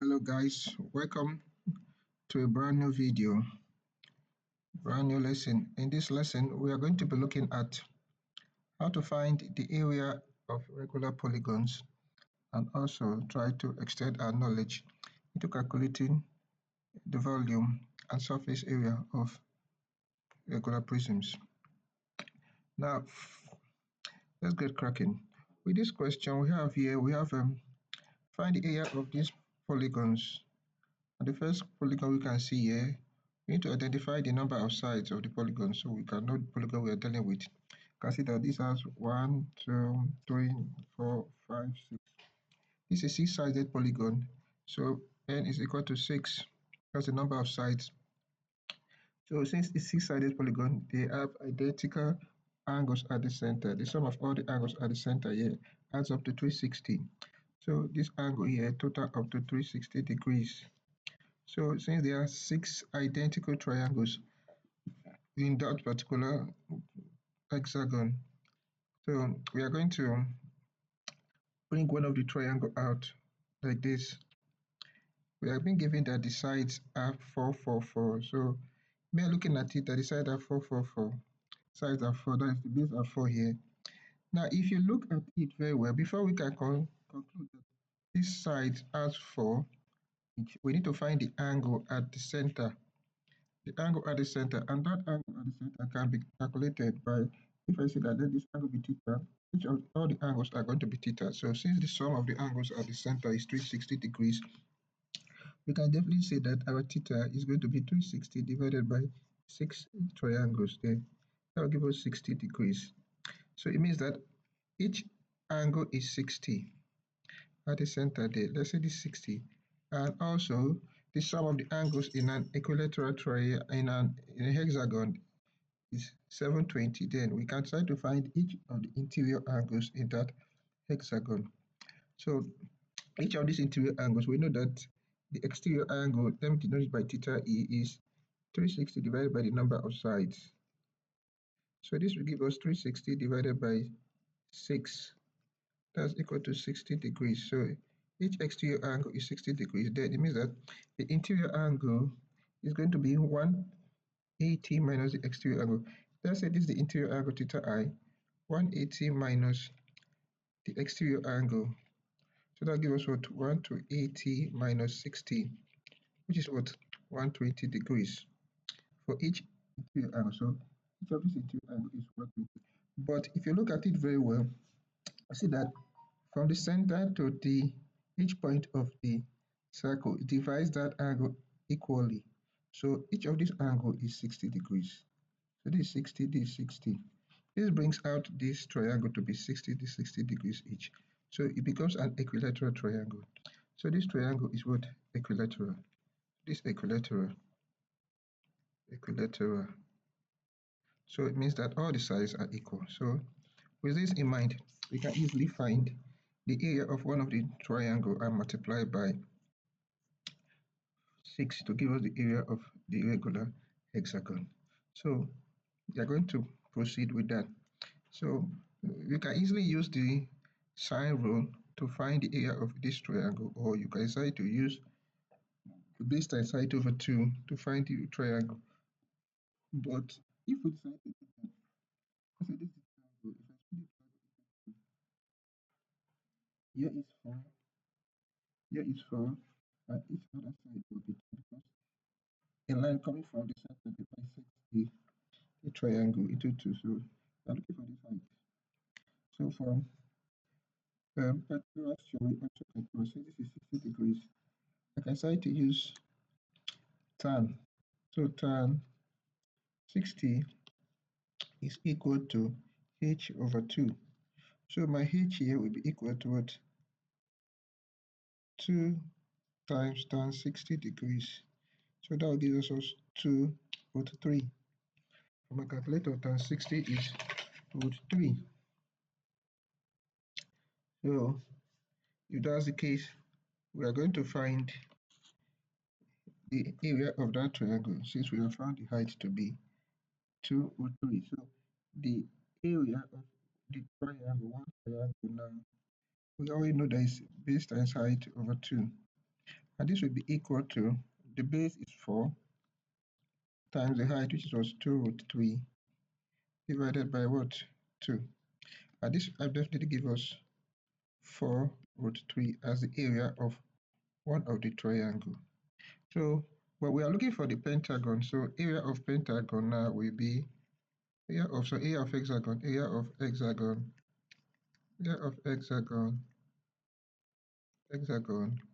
Hello guys, welcome to a brand new video, brand new lesson. In this lesson, we are going to be looking at how to find the area of regular polygons and also try to extend our knowledge into calculating the volume and surface area of regular prisms. Now, let's get cracking. With this question we have find the area of these polygons. And the first polygon we can see here, we need to identify the number of sides of the polygon so we can know the polygon we are dealing with. You can see that this has 1, 2, 3, 4, 5, 6. This is a six-sided polygon, so n is equal to 6. That's the number of sides. So since it's six-sided polygon, they have identical angles at the center. The sum of all the angles at the center here adds up to 360. So this angle here total up to 360 degrees. So since there are 6 identical triangles in that particular hexagon, so we are going to bring one of the triangle out like this. We have been given that the sides are 4, 4, 4. So we are looking at it that the sides are 4, 4, 4. Sides are 4, that is the base are 4 here. Now if you look at it very well, before we can conclude that this side has 4, we need to find the angle at the center. The angle at the center, and that angle at the center can be calculated by, if I say that let this angle be theta, each of all the angles are going to be theta. So since the sum of the angles at the center is 360 degrees, we can definitely say that our theta is going to be 360 divided by 6 triangles there. That will give us 60 degrees. So it means that each angle is 60 at the center there. Let's say this 60. And also the sum of the angles in an equilateral triangle in a hexagon is 720. Then we can try to find each of the interior angles in that hexagon. So each of these interior angles, we know that the exterior angle, let me denote it by theta e, is 360 divided by the number of sides. So this will give us 360 divided by 6. That's equal to 60 degrees. So each exterior angle is 60 degrees. Then it means that the interior angle is going to be 180 minus the exterior angle. Let's say this is the interior angle theta I, 180 minus the exterior angle. So that gives us what? 180 minus 60, which is what? 120 degrees for each interior angle. So each of these interior angle is 120. But if you look at it very well, you see that from the center to the each point of the circle, it divides that angle equally. So each of these angle is 60 degrees. So this is 60, this is 60. This brings out this triangle to be 60 degrees each. So it becomes an equilateral triangle. So this triangle is what? Equilateral. This equilateral. Equilateral. So it means that all the sides are equal. So with this in mind, we can easily find the area of one of the triangle and multiply by 6 to give us the area of the regular hexagon. So we are going to proceed with that. So you can easily use the sine rule to find the area of this triangle, or you can decide to use base times height over 2 to find the triangle. But if we decide to do that, let's say this is the triangle, if I split the triangle into 2, here is 4, here is 4, and each other side will be 2 because a line coming from the center bisects the triangle into 2. So I'm looking for this height. So from particular theory also control, say this is 60 degrees. I can decide to use tan. So tan 60 is equal to h over 2. So my h here will be equal to what? 2 times tan 60 degrees. So that will give us 2 root 3. For my calculator, tan 60 is root 3. So if that's the case, we are going to find the area of that triangle since we have found the height to be 2 root 3. So the area of the triangle, one triangle now, we already know that is base times height over 2. And this will be equal to, the base is 4 times the height, which was 2 root 3, divided by what? 2. And this will definitely give us 4 root 3 as the area of one of the triangle. So, but we are looking for the pentagon. So area of pentagon now will be area of hexagon, area of hexagon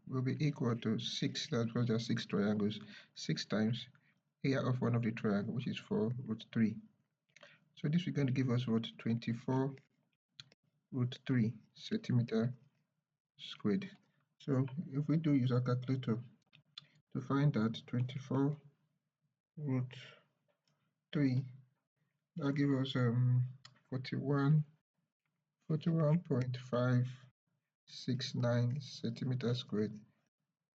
will be equal to 6. That's because there are 6 triangles. 6 times area of one of the triangle, which is 4 root 3. So this is going to give us what? 24 root 3 centimeter squared. So if we do use our calculator to find that 24 root 3, that gives us 41.569 centimeters squared.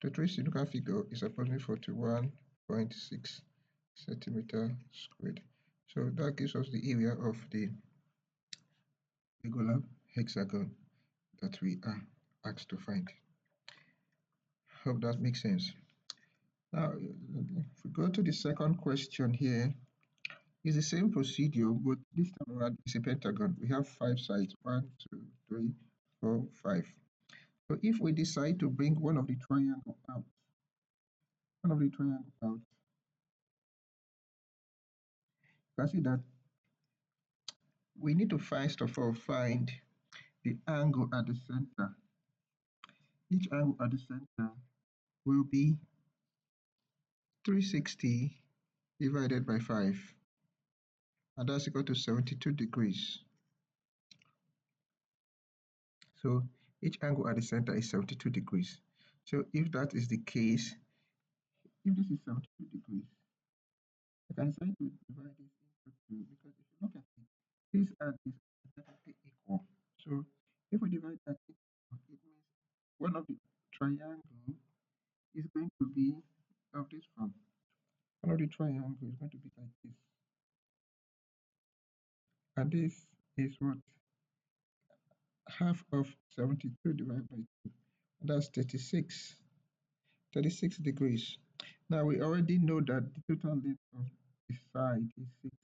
The 3 cylindrical figure is approximately 41.6 centimeter squared. So that gives us the area of the regular hexagon that we are asked to find. Hope that makes sense. Now, if we go to the second question here, it's the same procedure, but this time around it's a pentagon. We have 5 sides, 1, 2, 3, 4, 5. So if we decide to bring one of the triangle out, you can see that we need to first of all find the angle at the center. Each angle at the center will be 360 divided by 5, and that's equal to 72 degrees. So each angle at the center is 72 degrees. So if that is the case, if this is 72 degrees, I can try to divide this into 2, because if you look at it, this and this are definitely equal. So if we divide that into 2, it means one of the triangle is going to be of this form. One of the triangle is going to be like this. And this is what? Half of 72 divided by 2. That's 36 degrees. Now we already know that the total length of the side is 6.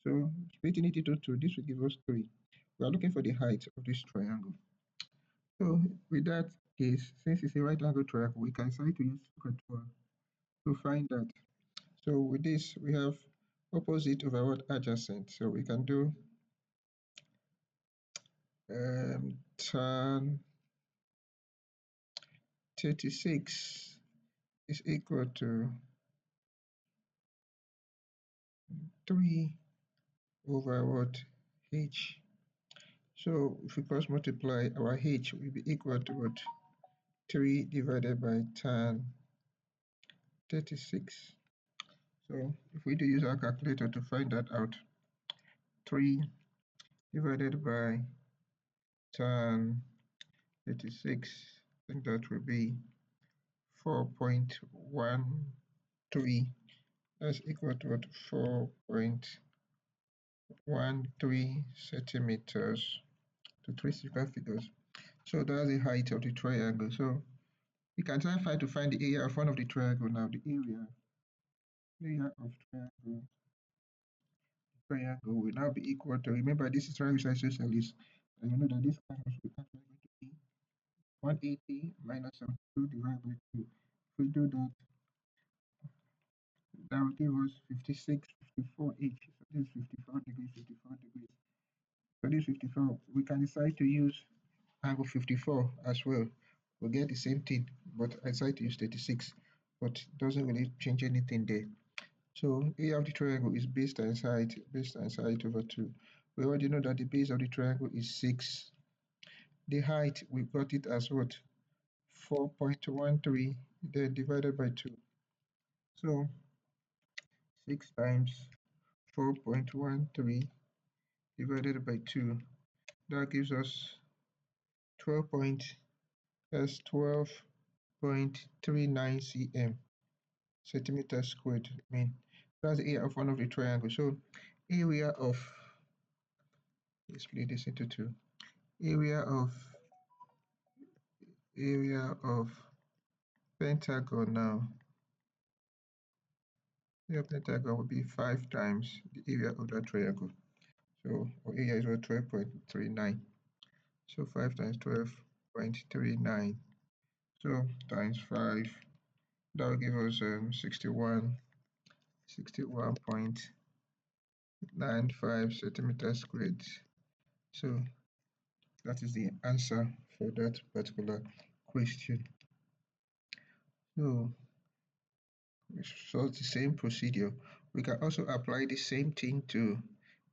So splitting it into 2, this will give us 3. We are looking for the height of this triangle. So with that case, since it's a right angle triangle, we can try to use square to find that. So with this, we have opposite over what? Adjacent. So we can do tan 36 is equal to 3 over what? H. So if we cross multiply, our H will be equal to what? 3 divided by tan 36. So if we do use our calculator to find that out, 3 divided by tan 36, I think that will be 4.13. That's equal to what? 4.13 centimeters to 3 square figures. So that's the height of the triangle. So we can try to find the area of one of the triangle now. The area of triangle will now be equal to, remember this is triangle isosceles, and you know that this angle is actually going to be 180 minus 72 divided by 2. If we do that, that will give us 56, 54 each. So this is 54 degrees, 54 degrees. So this 54, we can decide to use angle 54 as well. We'll get the same thing, but I decided to use 36, but it doesn't really change anything there. So area of the triangle is base times height over 2. We already know that the base of the triangle is 6. The height, we got it as what? 4.13, then divided by 2. So 6 times 4.13 divided by 2, that gives us 12.39 cm, centimeters squared. I mean, that's the area of one of the triangles. So area of, let's split this into 2. Area of pentagon now, area of pentagon will be 5 times the area of that triangle. So our area is 12.39. So 5 times 12.39. So times 5, that will give us 61.95 centimeters squared. So that is the answer for that particular question. So it's the same procedure. We can also apply the same thing to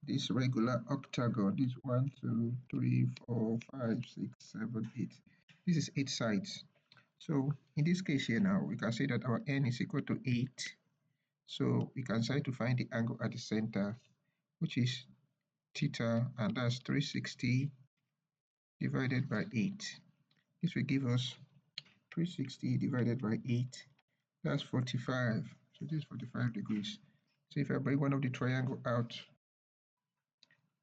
this regular octagon. This 1, 2, 3, 4, 5, 6, 7, 8. This is 8 sides. So in this case here now, we can say that our n is equal to 8. So we can try to find the angle at the center, which is theta, and that's 360 divided by 8. This will give us 360 divided by 8. That's 45. So this is 45 degrees. So if I bring one of the triangle out,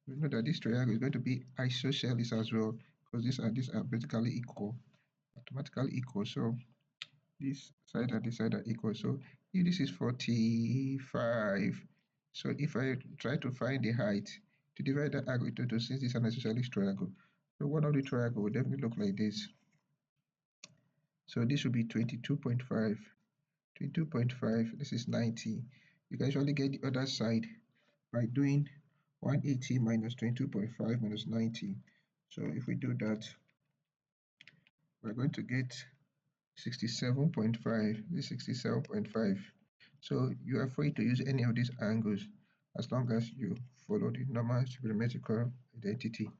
we know that this triangle is going to be isosceles as well, because these are basically equal, mathematically equal. So this side and this side are equal. So if this is 45, so if I try to find the height to divide that angle into two, since it's an isosceles triangle, so one of the triangle will definitely look like this. So this will be 22.5. 22.5, this is 90. You can usually get the other side by doing 180 minus 22.5 minus 90. So if we do that, we're going to get 67.5. This is 67.5. So you are free to use any of these angles as long as you follow the normal trigonometrical identity.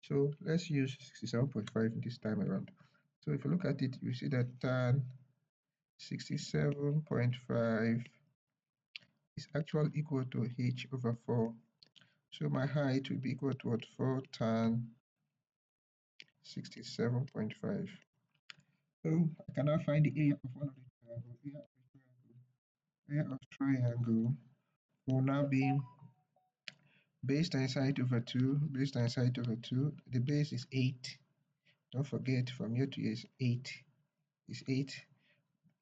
So let's use 67.5 this time around. So if you look at it, you see that tan 67.5 is actually equal to h over 4. So my height will be equal to what? 4 tan 67.5. So I can now find the area of one of the triangle. Area of triangle will now be base times height over 2. Base times height over 2. The base is 8. Don't forget, from here to here is 8. Is 8.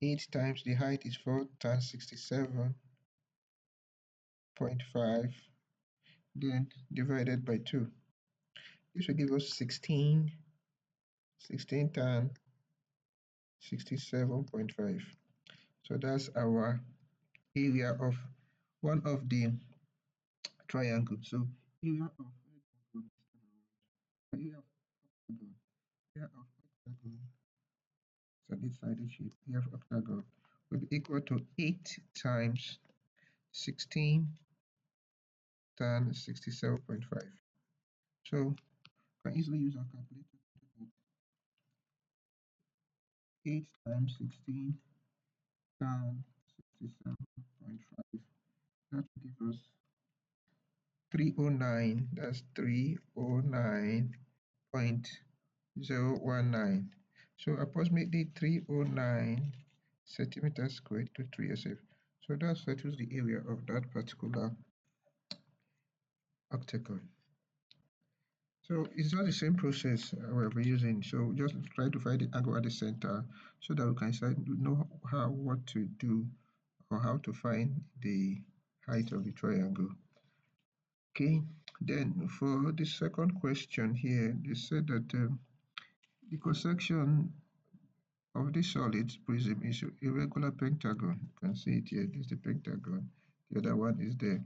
8 times the height is 4 times 67.5. Then divided by 2. This will give us 16. 16 times 67.5. So that's our area of one of the triangles. So area of area of octagon, area of octagon, it's an eight-sided shape. Area of octagon will be equal to 8 times 16 times 67.5. So you can easily use our calculator to do that. 8 times 16 times 67.5. That will give us 309. That's 309.019. So approximately 309 centimeters squared to 3 SF. So that settles the area of that particular octagon. So it's not the same process we're using. So just try to find the angle at the center so that we can know what to do or how to find the height of the triangle. Okay, then for the second question here, they said that the cross-section of this solid prism is a irregular pentagon. You can see it here. This is the pentagon. The other one is there.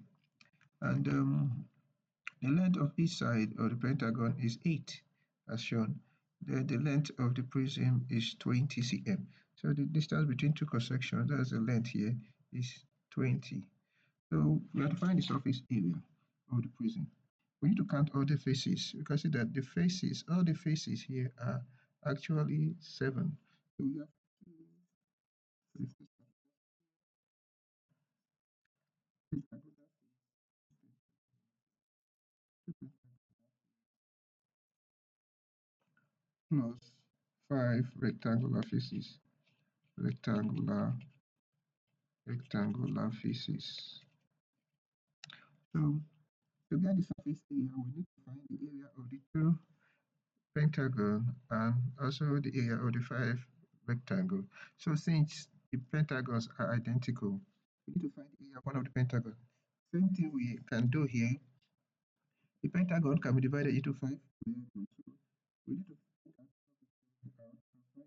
And the length of each side of the pentagon is 8, as shown. The length of the prism is 20 cm. So the distance between two cross-sections, that's the length here, is 20. So we have to find the surface area of the prism. We need to count all the faces. You can see that the faces, all the faces here are actually 7. So we have plus 5 rectangular faces. Rectangular faces. So to get the surface area, we need to find the area of the two pentagon and also the area of the 5 rectangle. So since the pentagons are identical, we need to find the area of one of the pentagons. Same thing we can do here. The pentagon can be divided into 5 triangles. So we need to find out how to find the angle here.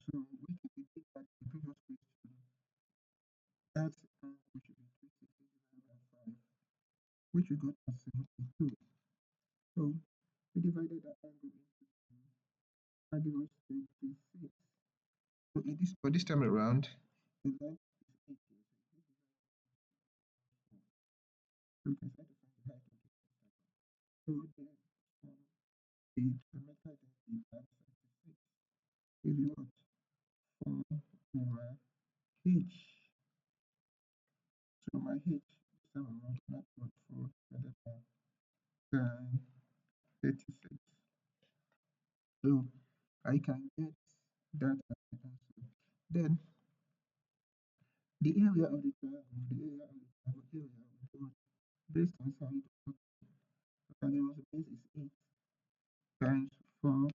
So we did that in the previous question. That angle should be 360 divided by 5, which we got as 72. So we divided that angle into 2. That gives us 26. So for this time around, the length is 8 here. So we can try to find the height of the pentagon. So then the geometric identity times 76 will be what? 4 over h. So my h this time around not what 4 divided by 36. So I can get that as my answer. Then the area of the triangle, area of the what? Base times height of the triangle, base is 8 times 4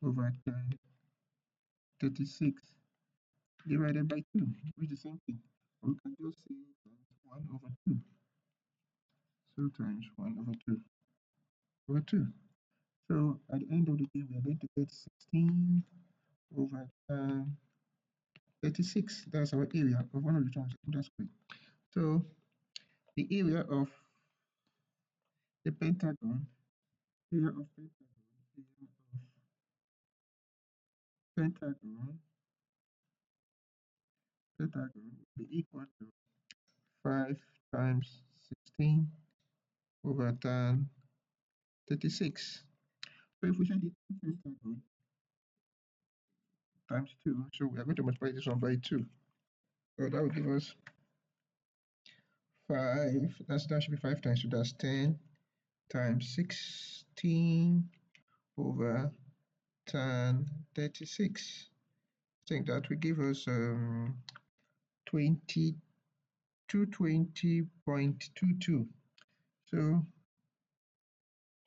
over 10, 36 divided by 2, which is the same thing. We can just say times 1 over 2. So times 1 over 2 over 2. So at the end of the day, we are going to get 16 over 36. That's our area of one of the triangles. That's great. So the area of the pentagon, area of pentagon will be equal to 5 times 16 over 36. So if we say the pentagon times 2, so we are going to multiply this one by 2. So that will give us 5, that should be 5 times 2, that's 10 times 16 over 36. I think that will give us 220.22. So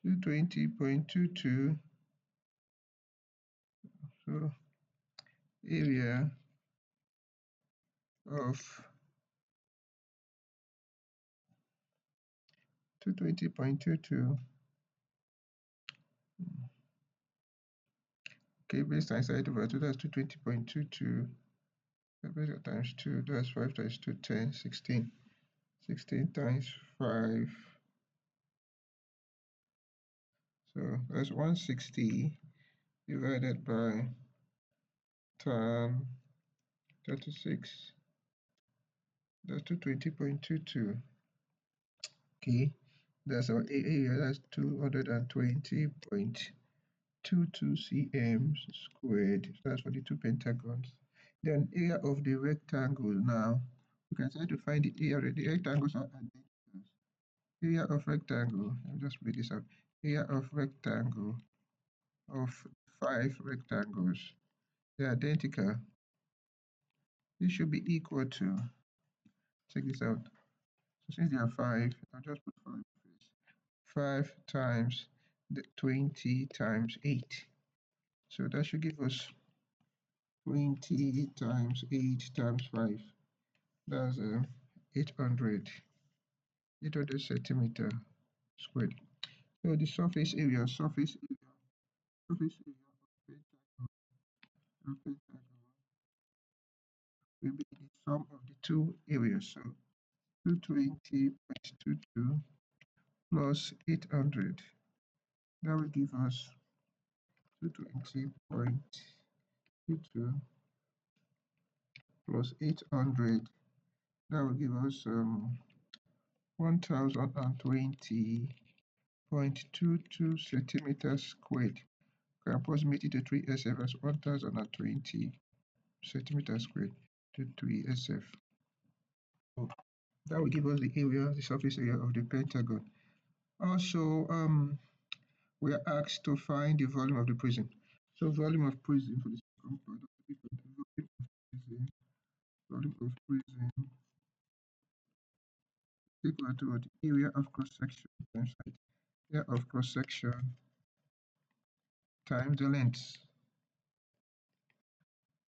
220.22. So area of 220.22. Okay, base times height over 2, that's 220.22. Base times 2, that's 5 times 2, 10, 16. 16 times 5. So that's 160 divided by 36. That's 220.22. Okay, that's our area. That's 220.22 cm squared. That's for the two pentagons. Then area of the rectangle. Now we can try to find the area. The rectangles are identical. Area of rectangle. Let me just read this out. Area of rectangle of 5 rectangles. They're identical. This should be equal to. Check this out. So since there are 5, I'll just put 5 first. 5 times the 20 times 8. So that should give us 20 times 8 times 5. That's 800 centimeter squared. So the surface area of pentagon will be the sum of the two areas. So 220.22 plus 800. That will give us 220.22 plus 800. That will give us 1020.22 centimeters squared. Can approximate it to 3 SF as 1020 centimeters squared to 3 SF. So that will give us the area, the surface area of the pentagon. Also, we are asked to find the volume of the prism. So volume of prism for the second part of the volume of prism equal to the area of cross section times height. Area of cross section times the length.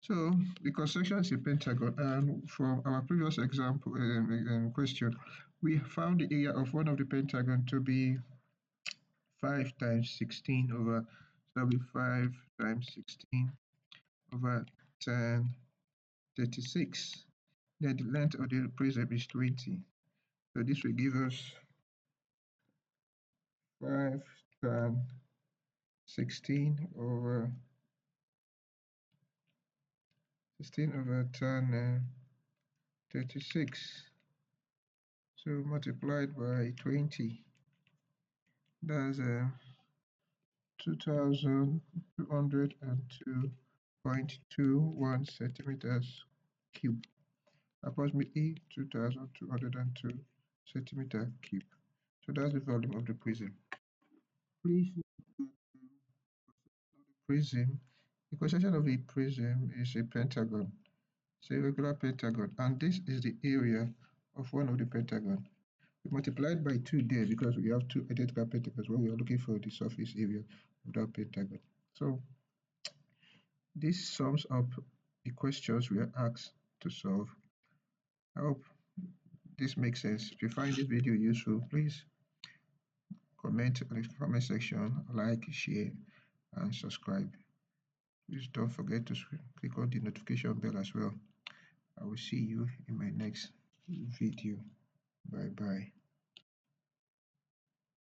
So the cross-section is a pentagon, and from our previous example question, we found the area of one of the pentagon to be 5 times 16 over, so that'll be 5 times 16 over 10, 36. Then the length of the prism is 20. So this will give us 5 times 16 over 10, 36. So multiplied by 20, that's 2,202.21 centimeters cube, approximately 2,202 centimeter cube. So that's the volume of the prism. Please note that prism, the cross-section of a prism is a pentagon. It's a regular pentagon, and this is the area of one of the pentagon. We multiplied by 2 there because we have two identical pentagons when we are looking for the surface area of that pentagon. So this sums up the questions we are asked to solve. I hope this makes sense. If you find this video useful, please comment in the comment section, like, share, and subscribe. Please don't forget to click on the notification bell as well. I will see you in my next video. Bye bye.